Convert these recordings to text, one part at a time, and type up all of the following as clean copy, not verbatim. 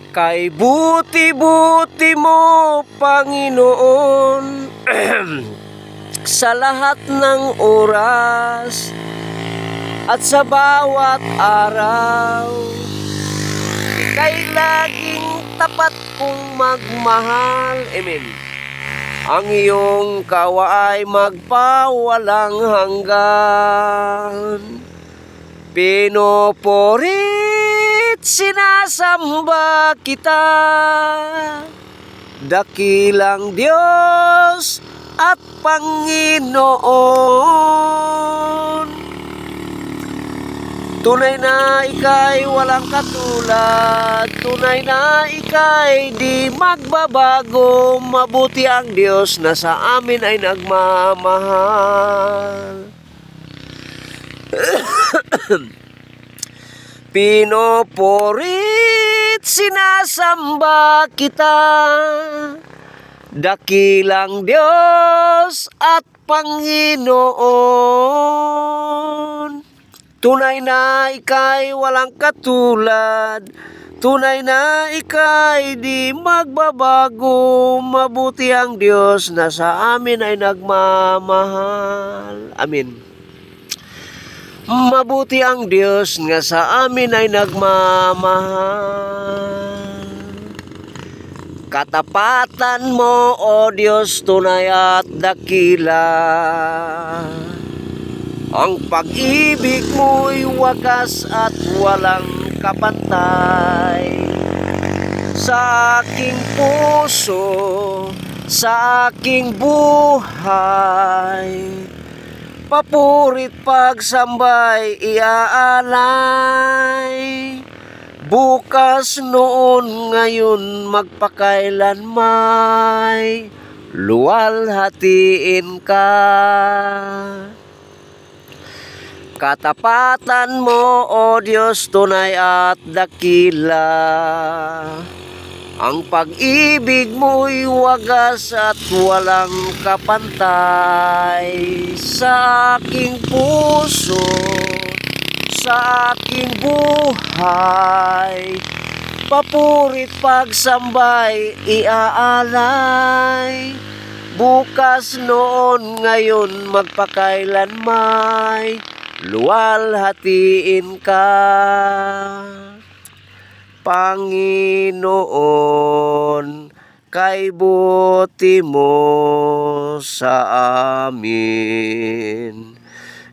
Kay buti-buti mo, Panginoon, sa lahat ng oras at sa bawat araw. Kay laging tapat kong magmahal. Amen. Ang iyong kawa ay magpawalang hanggan. Pinoporit, sinasamba kita, dakilang Diyos at Panginoon. Tunay na ika'y walang katulad, tunay na ika'y di magbabago. Mabuti ang Diyos na sa amin ay nagmamahal. Pinoporit, sinasamba kita, dakilang Diyos at Panginoon. Tunay na ika'y walang katulad, tunay na ika'y di magbabago. Mabuti ang Diyos na sa amin ay nagmamahal. Amen. Mabuti ang Diyos nga sa amin ay nagmamahal. Katapatan mo, O Diyos, tunay at dakila. Ang pag-ibig mo'y wagas at walang kapantay. Sa aking puso, sa aking buhay, papurit pagsambay iaalay. Bukas, noon, ngayon, magpakailanmay, luwalhatiin ka. Katapatan mo, O Diyos, tunay at dakila. Ang pag-ibig mo'y wagas at walang kapantay. Sa aking puso, sa aking buhay, papurit pagsambay iaalay. Bukas, noon, ngayon, magpakailanmay, luwalhatiin ka. Panginoon, kay buti mo sa amin.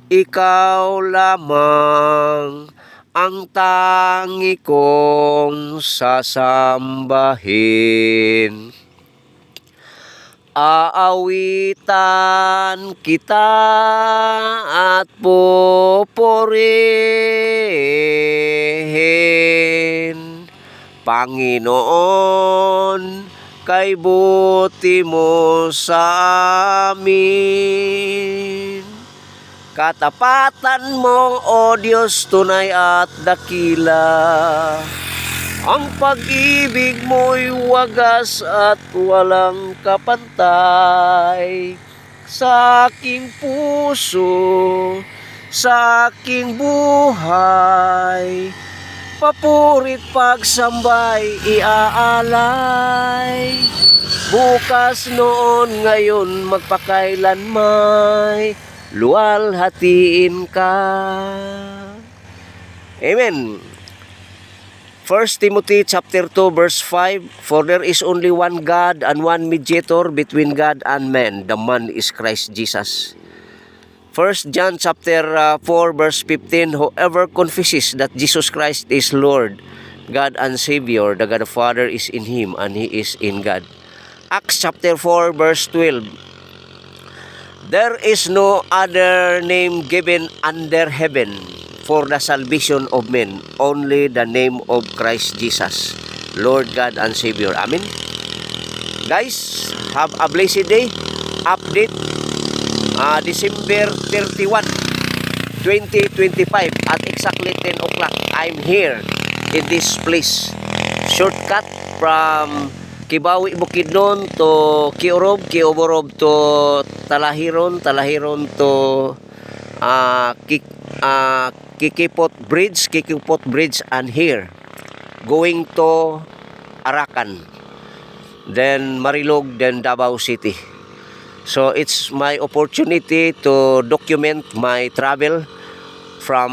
Ikaw lamang ang tangi kong sasambahin. Aawitan kita at pupurihin. Panginoon, kay buti mo sa amin. Katapatan mo, O Diyos, tunay at dakila. Ang pag-ibig mo'y wagas at walang kapantay. Sa aking puso, sa aking buhay, papurit pagsambay iaalay. Bukas, noon, ngayon, magpakailanmay, luwalhatiin ka. Amen. 1 Timothy chapter 2 verse 5, for there is only one God and one mediator between God and man, the man is Christ Jesus. 1 John chapter 4 verse 15, whoever confesses that Jesus Christ is Lord, God and Savior, the God the Father is in him and he is in God. Acts chapter 4 verse 12, there is no other name given under heaven for the salvation of men, only the name of Christ Jesus, Lord God and Savior. Amen. Guys, have a blessed day. Update December 31, 2025 at exactly 10 o'clock. I'm here in this place. Shortcut from Kibawi Bukidnon to Kiorob, Kioborob to Talahiron, Talahiron to Kikipot Bridge, and here going to Arakan, then Marilog, then Davao City. So it's my opportunity to document my travel from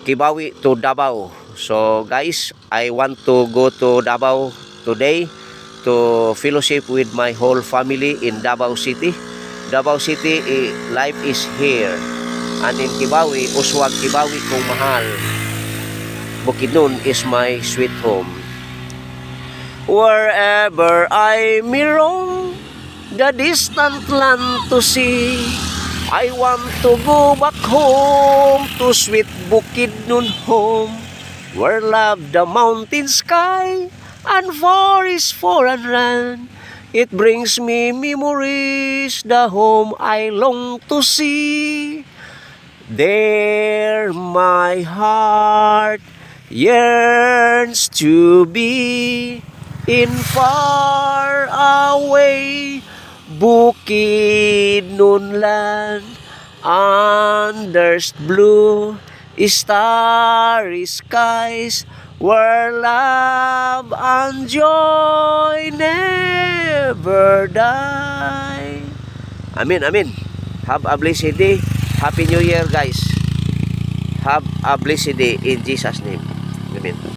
Kibawi to Davao. So guys, I want to go to Davao today to fellowship with my whole family in Davao City. Davao City, life is here. And in Kibawi, Uswag Kibawi kung mahal. Bukidnon is my sweet home. Wherever I may roam, the distant land to see, I want to go back home to sweet Bukidnon home, where love the mountain sky and forest for and run. It brings me memories, the home I long to see. There my heart yearns to be, in far away Bukidnon land, under blue starry skies, where love and joy never die. Amen, amen. Have a blessed day. Happy New Year, guys. Have a blessed day in Jesus' name. Amen.